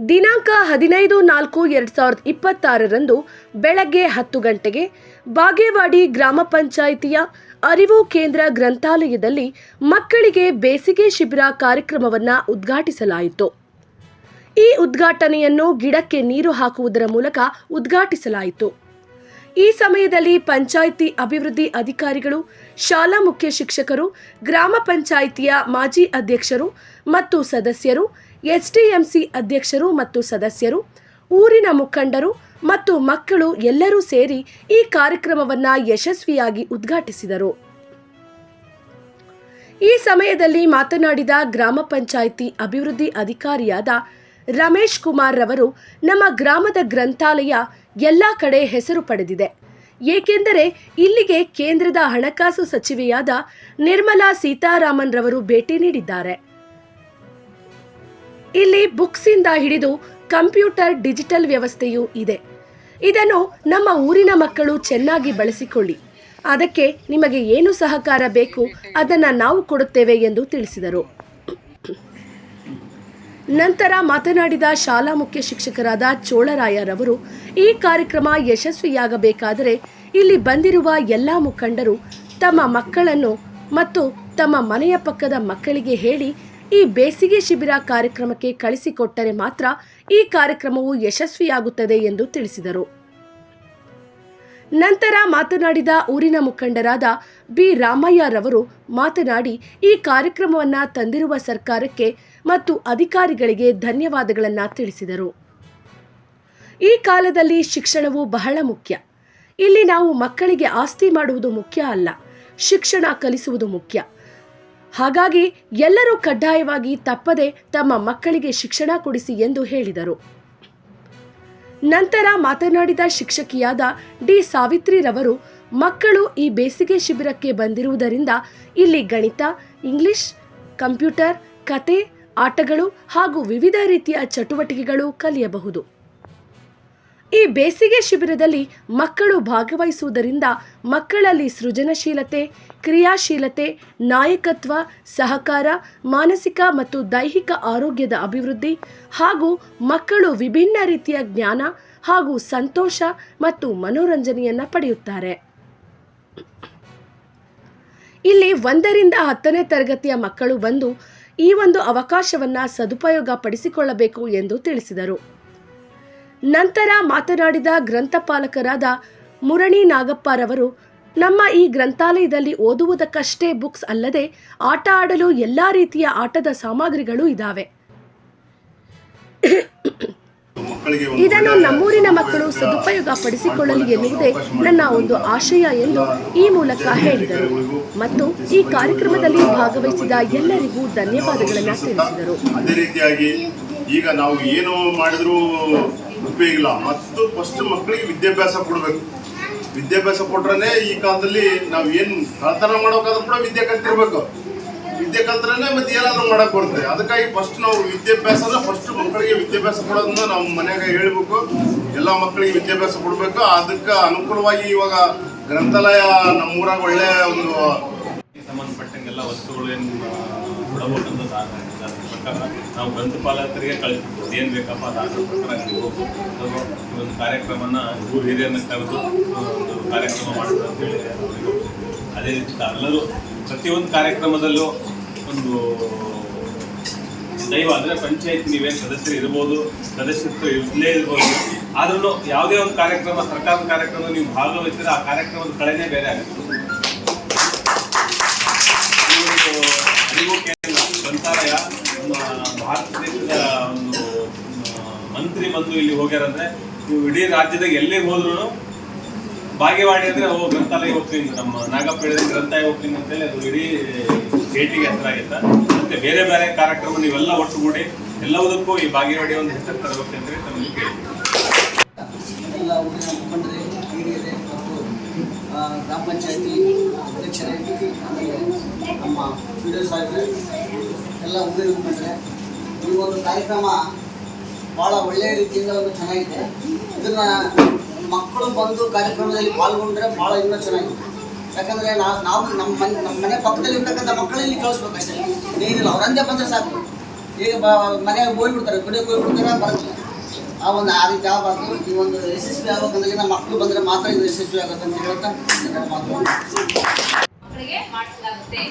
ದಿನಾಂಕ 15/4/2026 ಬೆಳಗ್ಗೆ 10 ಗಂಟೆಗೆ ಬಾಗೇವಾಡಿ ಗ್ರಾಮ ಪಂಚಾಯಿತಿಯ ಅರಿವು ಕೇಂದ್ರ ಗ್ರಂಥಾಲಯದಲ್ಲಿ ಮಕ್ಕಳಿಗೆ ಬೇಸಿಗೆ ಶಿಬಿರ ಕಾರ್ಯಕ್ರಮವನ್ನು ಉದ್ಘಾಟಿಸಲಾಯಿತು. ಈ ಉದ್ಘಾಟನೆಯನ್ನು ಗಿಡಕ್ಕೆ ನೀರು ಹಾಕುವುದರ ಮೂಲಕ ಉದ್ಘಾಟಿಸಲಾಯಿತು. ಈ ಸಮಯದಲ್ಲಿ ಪಂಚಾಯಿತಿ ಅಭಿವೃದ್ಧಿ ಅಧಿಕಾರಿಗಳು, ಶಾಲಾ ಮುಖ್ಯ ಶಿಕ್ಷಕರು, ಗ್ರಾಮ ಪಂಚಾಯಿತಿಯ ಮಾಜಿ ಅಧ್ಯಕ್ಷರು ಮತ್ತು ಸದಸ್ಯರು, ಎಸ್ಡಿಎಂಸಿ ಅಧ್ಯಕ್ಷರು ಮತ್ತು ಸದಸ್ಯರು, ಊರಿನ ಮುಖಂಡರು ಮತ್ತು ಮಕ್ಕಳು ಎಲ್ಲರೂ ಸೇರಿ ಈ ಕಾರ್ಯಕ್ರಮವನ್ನು ಯಶಸ್ವಿಯಾಗಿ ಉದ್ಘಾಟಿಸಿದರು. ಈ ಸಮಯದಲ್ಲಿ ಮಾತನಾಡಿದ ಗ್ರಾಮ ಪಂಚಾಯಿತಿ ಅಭಿವೃದ್ಧಿ ಅಧಿಕಾರಿಯಾದ ರಮೇಶ್ ಕುಮಾರ್ ರವರು, ನಮ್ಮ ಗ್ರಾಮದ ಗ್ರಂಥಾಲಯ ಎಲ್ಲ ಕಡೆ ಹೆಸರು ಪಡೆದಿದೆ. ಏಕೆಂದರೆ ಇಲ್ಲಿಗೆ ಕೇಂದ್ರದ ಹಣಕಾಸು ಸಚಿವೆಯಾದ ನಿರ್ಮಲಾ ಸೀತಾರಾಮನ್ ರವರು ಭೇಟಿ ನೀಡಿದ್ದಾರೆ. ಇಲ್ಲಿ ಬುಕ್ಸಿಂದ ಹಿಡಿದು ಕಂಪ್ಯೂಟರ್, ಡಿಜಿಟಲ್ ವ್ಯವಸ್ಥೆಯೂ ಇದೆ. ಇದನ್ನು ನಮ್ಮ ಊರಿನ ಮಕ್ಕಳು ಚೆನ್ನಾಗಿ ಬಳಸಿಕೊಳ್ಳಿ. ಅದಕ್ಕೆ ನಿಮಗೆ ಏನು ಸಹಕಾರ ಬೇಕು ಅದನ್ನು ನಾವು ಕೊಡುತ್ತೇವೆ ಎಂದು ತಿಳಿಸಿದರು. ನಂತರ ಮಾತನಾಡಿದ ಶಾಲಾ ಮುಖ್ಯ ಶಿಕ್ಷಕರಾದ ಚೋಳರಾಯರವರು, ಈ ಕಾರ್ಯಕ್ರಮ ಯಶಸ್ವಿಯಾಗಬೇಕಾದರೆ ಇಲ್ಲಿ ಬಂದಿರುವ ಎಲ್ಲ ಮುಖಂಡರು ತಮ್ಮ ಮಕ್ಕಳನ್ನು ಮತ್ತು ತಮ್ಮ ಮನೆಯ ಪಕ್ಕದ ಮಕ್ಕಳಿಗೆ ಹೇಳಿ ಈ ಬೇಸಿಗೆ ಶಿಬಿರ ಕಾರ್ಯಕ್ರಮಕ್ಕೆ ಕಳಿಸಿಕೊಟ್ಟರೆ ಮಾತ್ರ ಈ ಕಾರ್ಯಕ್ರಮವು ಯಶಸ್ವಿಯಾಗುತ್ತದೆ ಎಂದು ತಿಳಿಸಿದರು. ನಂತರ ಮಾತನಾಡಿದ ಊರಿನ ಮುಖಂಡರಾದ ಬಿ ರಾಮಯ್ಯರವರು ಮಾತನಾಡಿ, ಈ ಕಾರ್ಯಕ್ರಮವನ್ನು ತಂದಿರುವ ಸರ್ಕಾರಕ್ಕೆ ಮತ್ತು ಅಧಿಕಾರಿಗಳಿಗೆ ಧನ್ಯವಾದಗಳನ್ನು ತಿಳಿಸಿದರು. ಈ ಕಾಲದಲ್ಲಿ ಶಿಕ್ಷಣವು ಬಹಳ ಮುಖ್ಯ. ಇಲ್ಲಿ ನಾವು ಮಕ್ಕಳಿಗೆ ಆಸ್ತಿ ಮಾಡುವುದು ಮುಖ್ಯ ಅಲ್ಲ, ಶಿಕ್ಷಣ ಕಲಿಸುವುದು ಮುಖ್ಯ. ಹಾಗಾಗಿ ಎಲ್ಲರೂ ಕಡ್ಡಾಯವಾಗಿ ತಪ್ಪದೆ ತಮ್ಮ ಮಕ್ಕಳಿಗೆ ಶಿಕ್ಷಣ ಕೊಡಿಸಿ ಎಂದು ಹೇಳಿದರು. ನಂತರ ಮಾತನಾಡಿದ ಶಿಕ್ಷಕಿಯಾದ ಡಿ ಸಾವಿತ್ರಿ ರವರು, ಮಕ್ಕಳು ಈ ಬೇಸಿಗೆ ಶಿಬಿರಕ್ಕೆ ಬಂದಿರುವುದರಿಂದ ಇಲ್ಲಿ ಗಣಿತ, ಇಂಗ್ಲಿಷ್, ಕಂಪ್ಯೂಟರ್, ಕತೆ, ಆಟಗಳು ಹಾಗೂ ವಿವಿಧ ರೀತಿಯ ಚಟುವಟಿಕೆಗಳು ಕಲಿಯಬಹುದು. ಈ ಬೇಸಿಗೆ ಶಿಬಿರದಲ್ಲಿ ಮಕ್ಕಳು ಭಾಗವಹಿಸುವುದರಿಂದ ಮಕ್ಕಳಲ್ಲಿ ಸೃಜನಶೀಲತೆ, ಕ್ರಿಯಾಶೀಲತೆ, ನಾಯಕತ್ವ, ಸಹಕಾರ, ಮಾನಸಿಕ ಮತ್ತು ದೈಹಿಕ ಆರೋಗ್ಯದ ಅಭಿವೃದ್ಧಿ ಹಾಗೂ ಮಕ್ಕಳು ವಿಭಿನ್ನ ರೀತಿಯ ಜ್ಞಾನ ಹಾಗೂ ಸಂತೋಷ ಮತ್ತು ಮನೋರಂಜನೆಯನ್ನು ಪಡೆಯುತ್ತಾರೆ. ಇಲ್ಲಿ 1ರಿಂದ 10ನೇ ತರಗತಿಯ ಮಕ್ಕಳು ಬಂದು ಈ ಒಂದು ಅವಕಾಶವನ್ನು ಸದುಪಯೋಗ ಪಡಿಸಿಕೊಳ್ಳಬೇಕು ಎಂದು ತಿಳಿಸಿದರು. ನಂತರ ಮಾತನಾಡಿದ ಗ್ರಂಥಪಾಲಕರಾದ ಮುರಣಿ ನಾಗಪ್ಪರವರು, ನಮ್ಮ ಈ ಗ್ರಂಥಾಲಯದಲ್ಲಿ ಓದುವುದಕ್ಕಷ್ಟೇ ಬುಕ್ಸ್ ಅಲ್ಲದೆ ಆಟ ಆಡಲು ಎಲ್ಲ ರೀತಿಯ ಆಟದ ಸಾಮಗ್ರಿಗಳು ಇದ್ದಾವೆ. ಇದನ್ನು ನಮ್ಮೂರಿನ ಮಕ್ಕಳು ಸದುಪಯೋಗ ಪಡಿಸಿಕೊಳ್ಳಲಿ ಎನ್ನುವುದೇ ನನ್ನ ಒಂದು ಆಶಯ ಎಂದು ಈ ಮೂಲಕ ಹೇಳಿದರು ಮತ್ತು ಈ ಕಾರ್ಯಕ್ರಮದಲ್ಲಿ ಭಾಗವಹಿಸಿದ ಎಲ್ಲರಿಗೂ ಧನ್ಯವಾದಗಳನ್ನು ತಿಳಿಸಿದರು. ಅದೇ ರೀತಿಯಾಗಿ ಈಗ ನಾವು ಏನು ಮಾಡಿದ್ರೂ ಉಪಯೋಗ ಇಲ್ಲ, ಮತ್ತು ಫಸ್ಟ್ ಮಕ್ಕಳಿಗೆ ವಿದ್ಯಾಭ್ಯಾಸ ಕೊಡಬೇಕು. ವಿದ್ಯಾಭ್ಯಾಸ ಕೊಟ್ರೆ ಈ ಕಾಲದಲ್ಲಿ ನಾವು ಏನು ಕಳ್ತನ ಮಾಡೋಕಾದ್ರೂ ಕೂಡ ವಿದ್ಯೆ ಕಲ್ತಿರ್ಬೇಕು. ವಿದ್ಯೆ ಕಲ್ತ್ರೇ ಮತ್ತೆ ಏನಾದರೂ ಮಾಡಕ್ ಬರುತ್ತೆ. ಅದಕ್ಕಾಗಿ ಫಸ್ಟ್ ನಾವು ವಿದ್ಯಾಭ್ಯಾಸನ ಮಕ್ಕಳಿಗೆ ವಿದ್ಯಾಭ್ಯಾಸ ಕೊಡೋದನ್ನ ನಾವು ಮನ್ಯಾಗ ಹೇಳ್ಬೇಕು. ಎಲ್ಲ ಮಕ್ಕಳಿಗೆ ವಿದ್ಯಾಭ್ಯಾಸ ಕೊಡಬೇಕು. ಅದಕ್ಕೆ ಅನುಕೂಲವಾಗಿ ಇವಾಗ ಗ್ರಂಥಾಲಯ ನಮ್ಮೂರಾಗ ಒಳ್ಳೆ ಒಂದು ಸಂಬಂಧಪಟ್ಟಂಗೆಲ್ಲ ವಸ್ತುಗಳು ಏನು ಕೊಡಬೇಕಂತ ಪ್ರಕಾರ ನಾವು ಗ್ರಂಥಪಾಲಕರಿಗೆ ಕಳಿಸ್ಬೋದು. ಏನು ಬೇಕಪ್ಪ ಅದ್ರ ಪ್ರಕಾರ ನೀವು ಒಂದು ಕಾರ್ಯಕ್ರಮನ ಊರು ಹಿರಿಯರನ್ನ ಕರೆದು ಒಂದು ಕಾರ್ಯಕ್ರಮ ಮಾಡೋದು ಅಂತ ಹೇಳಿ. ಅದೇ ರೀತಿ ಎಲ್ಲರೂ ಪ್ರತಿಯೊಂದು ಕಾರ್ಯಕ್ರಮದಲ್ಲೂ ಒಂದು ದೈವ ಅಂದರೆ ಪಂಚಾಯತ್ ನೀವೇನು ಸದಸ್ಯರು ಇರ್ಬೋದು, ಸದಸ್ಯರು ಇರಲೇ ಇರ್ಬೋದು, ಆದ್ರೂ ಯಾವುದೇ ಒಂದು ಕಾರ್ಯಕ್ರಮ, ಸರ್ಕಾರದ ಕಾರ್ಯಕ್ರಮ ನೀವು ಭಾಗವಹಿಸಿದ್ರೆ ಆ ಕಾರ್ಯಕ್ರಮದ ಕಳೆನೇ ಬೇರೆ ಆಗುತ್ತೆ. ಅರಿವು ಕೇಂದ್ರ ಗ್ರಂಥಾಲಯ ಭಾರತ ದೇಶದ ಒಂದು ಮಂತ್ರಿ ಬಂದು ಇಲ್ಲಿ ಹೋಗ್ಯಾರಂದ್ರೆ ನೀವು ಇಡೀ ರಾಜ್ಯದಾಗ ಎಲ್ಲೇ ಹೋದ್ರೂ ಬಾಗೇವಾಡಿ ಅಂದರೆ ಗ್ರಂಥಾಲಯ ಹೋಗ್ತೀನಿ, ನಮ್ಮ ನಾಗಪ್ಪ ಹೇಳಿದ ಗ್ರಂಥಾಲಯ ಹೋಗ್ತೀನಿ ಅಂತೇಳಿ ಅದು ಇಡೀ ಸ್ಟೇಟಿಗೆ ಹೆಸರಾಗಿತ್ತ. ಮತ್ತೆ ಬೇರೆ ಬೇರೆ ಕಾರ್ಯಕ್ರಮ ನೀವೆಲ್ಲ ಒಟ್ಟುಗೂಡಿ ಎಲ್ಲವುದಕ್ಕೂ ಈ ಬಾಗೇವಾಡಿ ಒಂದು ಹೆಸರು ತರಬೇಕು ಅಂತೇಳಿ ತಮ್ಮಲ್ಲಿ ಕೇಳ್ತೀವಿ. ಎಲ್ಲ ಊರಿನ ಮುಖಂಡರೇ, ಹಿರಿಯರೇ ಮತ್ತು ಗ್ರಾಮ ಪಂಚಾಯತಿ ಅಧ್ಯಕ್ಷರೇ, ಆಮೇಲೆ ನಮ್ಮ ವಿಡಿಯೋ ಸಾಹೇಬ್ರೆ, ಎಲ್ಲ ಊರಿನ ಮುಖಂಡರೇ, ಈ ಒಂದು ಕಾರ್ಯಕ್ರಮ ಭಾಳ ಒಳ್ಳೆಯ ರೀತಿಯಿಂದ ಒಂದು ಚೆನ್ನಾಗಿದೆ. ಇದನ್ನು ಮಕ್ಕಳು ಬಂದು ಕಾರ್ಯಕ್ರಮದಲ್ಲಿ ಪಾಲ್ಗೊಂಡ್ರೆ ಭಾಳ ಇನ್ನೂ ಚೆನ್ನಾಗಿದೆ. ಯಾಕಂದರೆ ನಾವು ನಮ್ಮ ಮನೆ ಪಕ್ಕದಲ್ಲಿ ಇರ್ತಕ್ಕಂಥ ಮಕ್ಕಳಲ್ಲಿ ಕಳಿಸ್ಬೇಕಷ್ಟೇ, ಏನಿಲ್ಲ ಅವ್ರಂದೇ ಬಂದರೆ ಸಾಕು. ಈಗ ಮನೆಯಾಗ ಹೋಗ್ಬಿಡ್ತಾರೆ, ದುಡಿಯೋಕೆ ಹೋಗ್ಬಿಡ್ತಾರೆ, ಬರೋದಿಲ್ಲ. ಆ ರೀತಿ ಆಗಬಾರ್ದು. ಈ ಒಂದು ಯಶಸ್ವಿ ಆಗಬೇಕಂದ್ರೆ ನಮ್ಮ ಮಕ್ಕಳು ಬಂದರೆ ಮಾತ್ರ ಇದು ಯಶಸ್ವಿ ಆಗುತ್ತೆ ಅಂತ ಹೇಳ್ತಾ ಮಕ್ಕಳಿಗೆ ಮಾಡಿಸಲಾಗುತ್ತೆ.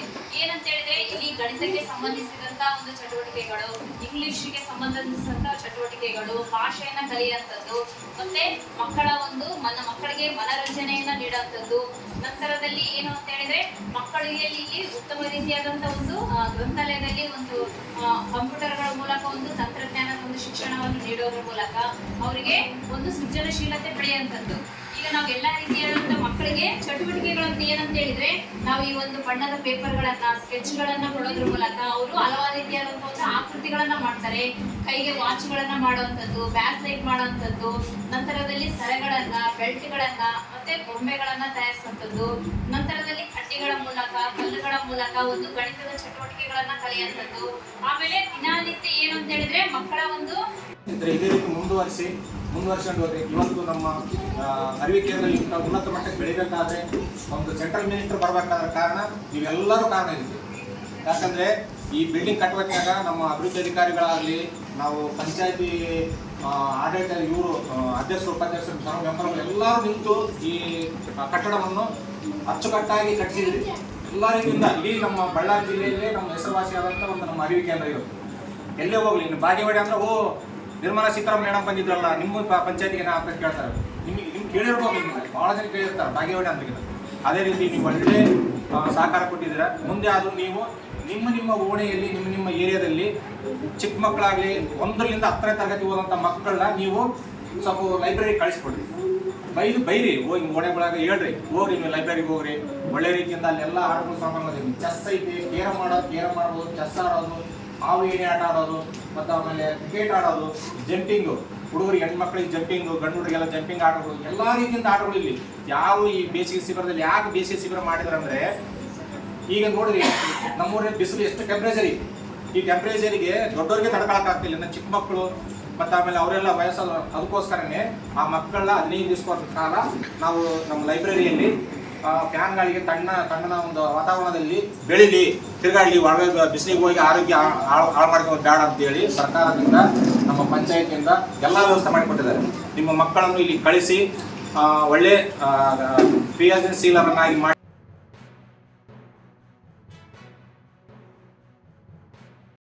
ಏನಂತ ಹೇಳಿದ್ರೆ ಇಲ್ಲಿ ಗಣಿತಕ್ಕೆ ಸಂಬಂಧಿಸಿದಂತ ಒಂದು ಚಟುವಟಿಕೆಗಳು, ಇಂಗ್ಲಿಷ್ಗೆ ಸಂಬಂಧಿಸಿದಂತ ಚಟುವಟಿಕೆಗಳು, ಭಾಷೆಯನ್ನ ಕಲಿಯುವಂಥದ್ದು, ಮತ್ತೆ ಮಕ್ಕಳಿಗೆ ಮನರಂಜನೆಯನ್ನ ನೀಡುವಂಥದ್ದು. ನಂತರದಲ್ಲಿ ಏನು ಅಂತ ಹೇಳಿದ್ರೆ ಮಕ್ಕಳಿಗೆ ಇಲ್ಲಿ ಉತ್ತಮ ರೀತಿಯಾದಂತ ಒಂದು ಗ್ರಂಥಾಲಯದಲ್ಲಿ ಒಂದು ಕಂಪ್ಯೂಟರ್ಗಳ ಮೂಲಕ ಒಂದು ತಂತ್ರಜ್ಞಾನದ ಒಂದು ಶಿಕ್ಷಣವನ್ನು ನೀಡೋದ್ರ ಮೂಲಕ ಅವರಿಗೆ ಒಂದು ಸೃಜನಶೀಲತೆ ಬೆಳೆಯುವಂಥದ್ದು. ಈಗ ನಾವು ಎಲ್ಲಾ ರೀತಿಯಾದಂತ ಮಕ್ಕಳಿಗೆ ಚಟುವಟಿಕೆಗಳಂತ ಏನಂತ ಹೇಳಿದ್ರೆ ನಾವು ಈ ಒಂದು ಬಣ್ಣದ ಪೇಪರ್ಗಳನ್ನ, ಸ್ಕೆಚ್ಗಳನ್ನ ಕೊಡೋದ್ರ ಮೂಲಕ ಅವರು ಹಲವಾರು ರೀತಿಯಾದಂತಹ ಒಂದು ಆಕೃತಿಗಳನ್ನ ಮಾಡ್ತಾರೆ. ಕೈಗೆ ವಾಚ್ಗಳನ್ನ ಮಾಡುವಂಥದ್ದು, ಬ್ಯಾಕ್ ಲೈಟ್ ಮಾಡುವಂಥದ್ದು, ನಂತರದಲ್ಲಿ ಸರಗಳನ್ನ, ಬೆಲ್ಟ್ಗಳನ್ನ, ಮತ್ತೆ ಗೊಂಬೆಗಳನ್ನ ತಯಾರಿಸುವಂಥದ್ದು, ನಂತರದಲ್ಲಿ ಕಡ್ಡಿಗಳ ಮೂಲಕ, ಕಲ್ಲುಗಳ ಮೂಲಕ ಒಂದು ಗಣಿತದ ಚಟುವಟಿಕೆಗಳನ್ನ ಕಲಿಯುವಂಥದ್ದು. ಆಮೇಲೆ ದಿನನಿತ್ಯ ಏನು ಅಂತ ಹೇಳಿದ್ರೆ ಮಕ್ಕಳ ಒಂದು ಇದೇ ರೀತಿ ಮುಂದುವರಿಸಿಕೊಂಡು ಹೋದ್ರೆ ಇವತ್ತು ನಮ್ಮ ಅರಿವಿ ಕೇಂದ್ರ ಇಂಥ ಉನ್ನತ ಮಟ್ಟಕ್ಕೆ ಬೆಳಿಬೇಕಾದ್ರೆ ಒಂದು ಸೆಂಟ್ರಲ್ ಮಿನಿಸ್ಟರ್ ಬರಬೇಕಾದ್ರೆ ಕಾರಣ ನೀವೆಲ್ಲರೂ ಕಾರಣ ಇದ್ದೀವಿ. ಯಾಕಂದರೆ ಈ ಬಿಲ್ಡಿಂಗ್ ಕಟ್ಟುವಾಗ ನಮ್ಮ ಅಭಿವೃದ್ಧಿ ಅಧಿಕಾರಿಗಳಾಗಲಿ, ನಾವು ಪಂಚಾಯತಿ ಆಡಳಿತ ಇವರು ಅಧ್ಯಕ್ಷರು, ಉಪಾಧ್ಯಕ್ಷರು, ಸರ್ವ ಮೆಂಬರ್ಗಳು ಎಲ್ಲರೂ ನಿಂತು ಈ ಕಟ್ಟಡವನ್ನು ಅಚ್ಚುಕಟ್ಟಾಗಿ ಕಟ್ಟಿಸಿದ್ರಿ. ಎಲ್ಲ ರೀತಿಯಿಂದ ಇಡೀ ನಮ್ಮ ಬಳ್ಳಾರಿ ಜಿಲ್ಲೆಯಲ್ಲೇ ನಮ್ಮ ಹೆಸರುವಾಸಿಯಾದಂಥ ಒಂದು ನಮ್ಮ ಅರಿವಿ ಕೇಂದ್ರ ಇರುತ್ತೆ. ಎಲ್ಲೇ ಹೋಗಲಿ, ಇನ್ನು ಬಾಗೇವಾಡಿ ಅಂದರೆ ನಿರ್ಮಲಾ ಸೀತಾರಾಮನ್ ಮೇಡಮ್ ಬಂದಿದ್ರಲ್ಲ ನಿಮ್ಮ ಪಂಚಾಯತಿಗೆ ನಾ ಅಂತ ಕೇಳ್ತಾರೆ. ನಿಮ್ಗೆ ಕೇಳಿರ್ಬೋದು, ನಿಮಗೆ ಭಾಳ ಜನ ಕೇಳಿರ್ತಾರೆ ಬಾಗೇವಾಡಿ ಅಂತ. ಅದೇ ರೀತಿ ನೀವು ಒಳ್ಳೆ ಸಹಕಾರ ಕೊಟ್ಟಿದ್ದೀರ. ಮುಂದೆ ಆದರೂ ನೀವು ನಿಮ್ಮ ಓಣೆಯಲ್ಲಿ ನಿಮ್ಮ ಏರಿಯಾದಲ್ಲಿ ಚಿಕ್ಕ ಮಕ್ಕಳಾಗಲಿ 1ರಿಂದ 10ನೇ ತರಗತಿ ಓದಂಥ ಮಕ್ಕಳನ್ನ ನೀವು ಸ್ವಲ್ಪ ಲೈಬ್ರರಿ ಕಳಿಸ್ಕೊಡ್ರಿ. ಬೈರಿ ಹೋಗಿ ಓಣೆಗಳಾಗ ಹೇಳ್ರಿ, ಹೋಗ್ರಿ ನೀವು ಲೈಬ್ರರಿಗೆ ಹೋಗ್ರಿ. ಒಳ್ಳೆ ರೀತಿಯಿಂದ ಅಲ್ಲೆಲ್ಲ ಆಟಗಳು ಸಾಮಾನು, ಚೆಸ್ ಐತಿ, ಕೇರಮ್ ಮಾಡ್ಬೋದು, ಚೆಸ್ ಆಡೋದು, ಹಾವು ಏಣಿ ಆಟ ಆಡೋದು, ಮತ್ತು ಆಮೇಲೆ ಕ್ರಿಕೆಟ್ ಆಡೋದು, ಜಂಪಿಂಗು, ಹುಡುಗರಿಗೆ ಹೆಣ್ಮಕ್ಳಿಗೆ ಜಂಪಿಂಗು, ಗಂಡು ಹುಡುಗರಿಗೆಲ್ಲ ಜಂಪಿಂಗ್ ಆಡೋದು, ಎಲ್ಲ ರೀತಿಯಿಂದ ಆಟಗಳು ಇಲ್ಲಿ. ಯಾವ ಈ ಬೇಸಿಗೆ ಶಿಬಿರದಲ್ಲಿ ಯಾಕೆ ಬೇಸಿಗೆ ಶಿಬಿರ ಮಾಡಿದ್ರೆ ಅಂದರೆ ಈಗ ನೋಡ್ರಿ ನಮ್ಮೂರಲ್ಲಿ ಬಿಸಿಲು ಎಷ್ಟು ಟೆಂಪ್ರೇಚರ್. ಈ ಟೆಂಪ್ರೇಚರಿಗೆ ದೊಡ್ಡವರಿಗೆ ತಡ್ಕೊಳಕ್ಕಾಗ್ತಿಲ್ಲ, ಇನ್ನು ಚಿಕ್ಕ ಮಕ್ಕಳು ಮತ್ತು ಆಮೇಲೆ ಅವರೆಲ್ಲ ವಯಸ್ಸಲ್ಲ. ಅದಕ್ಕೋಸ್ಕರನೇ ಆ ಮಕ್ಕಳನ್ನ 15 ದಿವಸ ಕಾಲ ನಾವು ನಮ್ಮ ಲೈಬ್ರರಿಯಲ್ಲಿ ಫ್ಯಾನ್ಗಳಿಗೆ ತಣ್ಣನ ಒಂದು ವಾತಾವರಣದಲ್ಲಿ ಬೆಳೀಲಿ, ತಿರುಗಾಡಲಿ, ಒಳಗೆ ಬಿಸಿಲಿಗೆ ಹೋಗಿ ಆರೋಗ್ಯ ಹಾಳು ಮಾಡ್ಕೊಂಡು ಬೇಡ ಅಂತೇಳಿ ಸರ್ಕಾರದಿಂದ, ನಮ್ಮ ಪಂಚಾಯತಿಯಿಂದ ಎಲ್ಲ ವ್ಯವಸ್ಥೆ ಮಾಡಿಕೊಟ್ಟಿದ್ದಾರೆ. ನಿಮ್ಮ ಮಕ್ಕಳನ್ನು ಇಲ್ಲಿ ಕಳಿಸಿ ಒಳ್ಳೆ ಕ್ರಿಯಾಶೀಲರನ್ನಾಗಿ ಮಾಡಿ